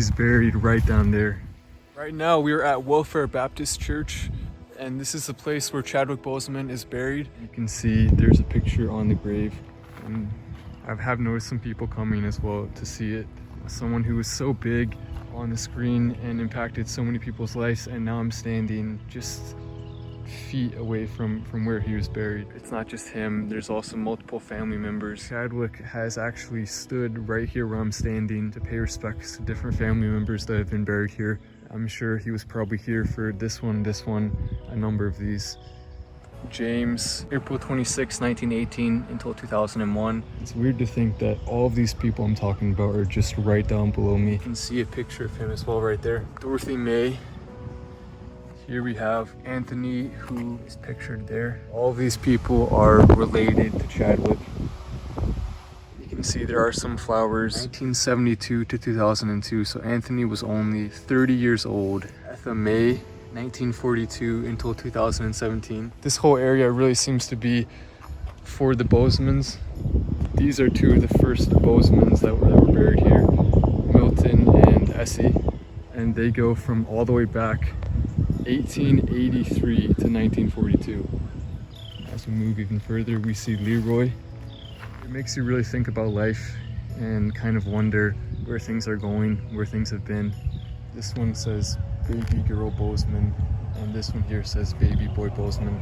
He's buried right down there. Right now we're at Welfare Baptist Church, and this is the place where Chadwick Boseman is buried. You can see there's a picture on the grave, and I have noticed some people coming as well to see it. Someone who was so big on the screen and impacted so many people's lives, and now I'm standing just feet away from where he was buried. It's not just him, there's also multiple family members. Chadwick has actually stood right here where I'm standing to pay respects to different family members that have been buried here. I'm sure he was probably here for this one, a number of these. James, April 26, 1918 until 2001. It's weird to think that all of these people I'm talking about are just right down below me. You can see a picture of him as well right there. Dorothy May. Here we have Anthony, who is pictured there. All of these people are related to Chadwick. You can see there are some flowers. 1972 to 2002, so Anthony was only 30 years old. Etha May, 1942 until 2017. This whole area really seems to be for the Bosemans. These are two of the first Bosemans that were buried here, Milton and Essie, and they go from all the way back 1883 to 1942. As we move even further, we see Leroy. It makes you really think about life and kind of wonder where things are going, where things have been. This one says baby girl Bozeman, and this one here says baby boy Bozeman.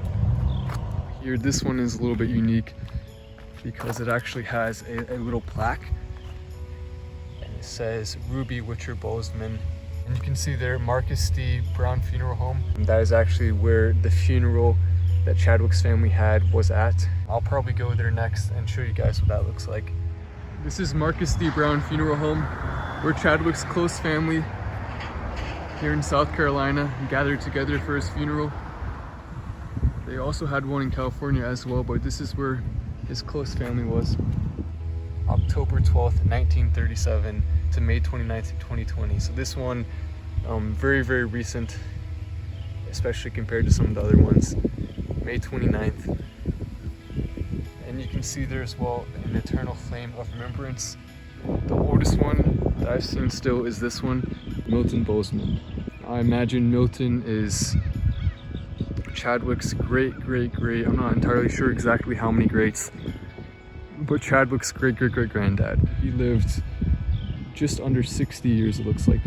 Here, this one is a little bit unique because it actually has a little plaque, and it says Ruby Witcher Bozeman. And you can see there, Marcus D. Brown Funeral Home. And that is actually where the funeral that Chadwick's family had was at. I'll probably go there next and show you guys what that looks like. This is Marcus D. Brown Funeral Home, where Chadwick's close family here in South Carolina gathered together for his funeral. They also had one in California as well, but this is where his close family was. October 12th, 1937 to May 29th, 2020. So this one, very, very recent, especially compared to some of the other ones. May 29th. And you can see there as well an eternal flame of remembrance. The oldest one that I've seen still is this one, Milton Bozeman. I imagine Milton is Chadwick's great, I'm not entirely sure exactly how many greats, but Chadwick's great-great-great-granddad. He lived just under 60 years, it looks like,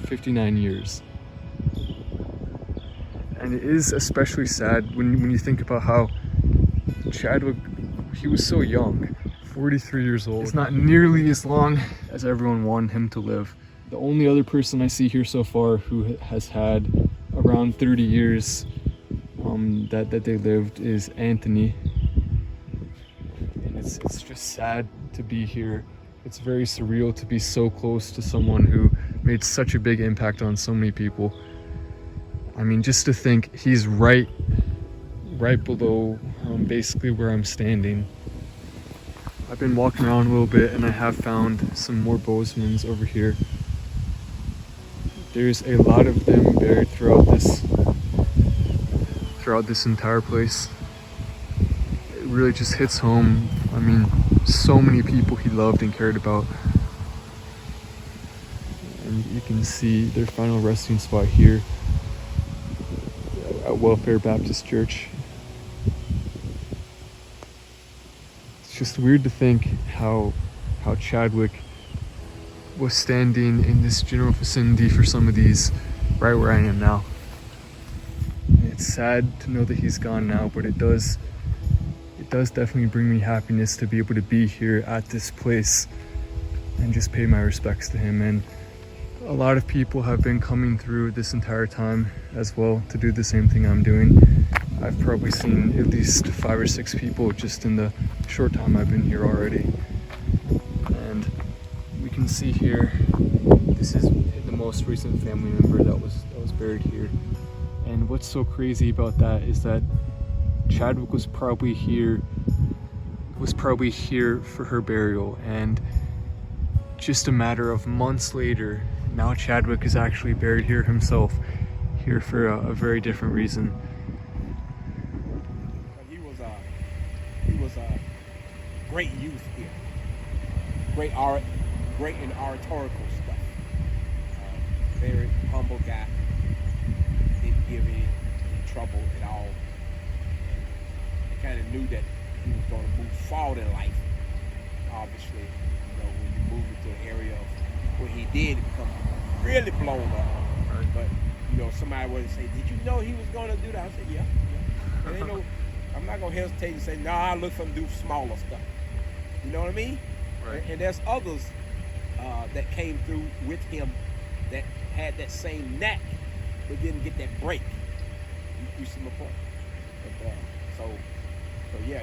59 years. And it is especially sad when you think about how Chadwick, he was so young, 43 years old. It's not nearly as long as everyone wanted him to live. The only other person I see here so far who has had around 30 years that they lived is Anthony. And it's just sad to be here. It's very surreal to be so close to someone who made such a big impact on so many people. I mean, just to think he's right below basically where I'm standing. I've been walking around a little bit and I have found some more Bosemans over here. There's a lot of them buried throughout this entire place. It really just hits home. I mean, so many people he loved and cared about. And you can see their final resting spot here at Welfare Baptist Church. It's just weird to think how Chadwick was standing in this general vicinity for some of these right where I am now. It's sad to know that he's gone now, but it does definitely bring me happiness to be able to be here at this place and just pay my respects to him. And a lot of people have been coming through this entire time as well to do the same thing I'm doing. I've probably seen at least 5 or 6 people just in the short time I've been here already. And we can see here, this is the most recent family member that was buried here. And what's so crazy about that is that Chadwick was probably here for her burial, and just a matter of months later, now Chadwick is actually buried here himself, here for a very different reason. He was a great youth here, great in oratorical stuff. humble guy. Didn't give any trouble at all. And I kind of knew that he was going to move forward in life. Obviously, when you move into an area of where he did, it becomes really blown up. Right. But somebody would say, "Did you know he was going to do that?" I said, "Yeah." And they know I'm not going to hesitate to say, "No, I look for him to do smaller stuff." You know what I mean? Right. And there's others that came through with him that had that same knack, but didn't get that break. You see my point? But, so yeah,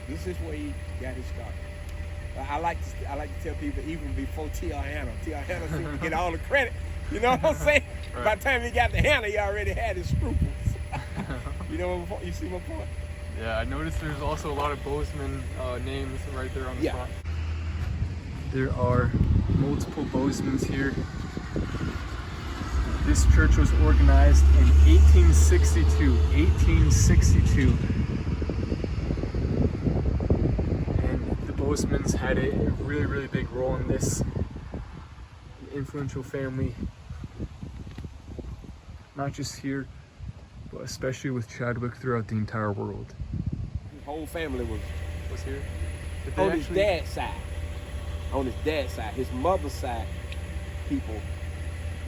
this is where he got his start. I like to tell people, even before T.R. Hanna seemed to get all the credit. You know what I'm saying? Right. By the time he got to Hanna, he already had his scruples. You see my point? Yeah, I noticed there's also a lot of Bozeman names right there on the spot. There are multiple Bozemans here. This church was organized in 1862. 1862. And the Bozemans had a really, really big role in this. An influential family. Not just here, but especially with Chadwick throughout the entire world. His whole family was here? on his dad's side. On his dad's side. His mother's side, people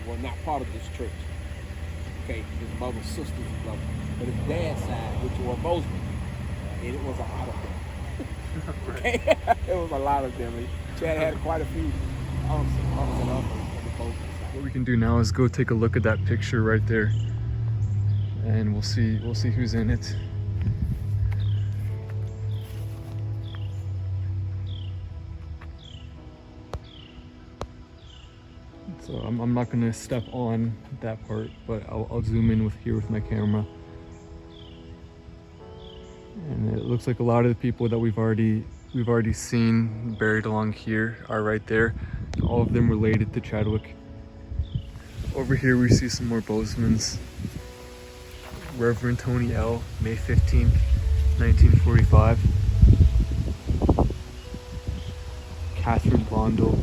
were not part of this church. Okay, his mother's sisters and brothers. But his dad's side, which were Bozeman, and it was a lot of them. Okay, it was a lot of them. Chad had quite a few uncles and uncles on the Bozeman side. What we can do now is go take a look at that picture right there, and we'll see who's in it. So I'm not gonna step on that part, but I'll zoom in here with my camera. And it looks like a lot of the people that we've already seen buried along here are right there. All of them related to Chadwick. Over here we see some more Bozemans. Reverend Tony L., May 15th, 1945. Catherine Blondell,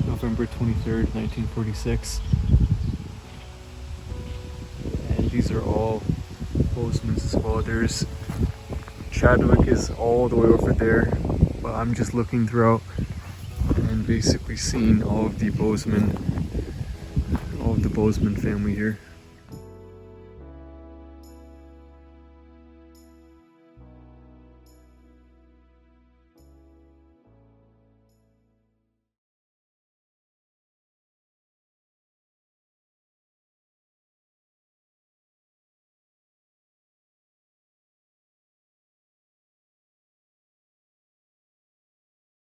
November 23rd, 1946. And these are all Bozemans as well. There's Chadwick is all the way over there, but I'm just looking throughout and basically seeing all of the Bozeman family here.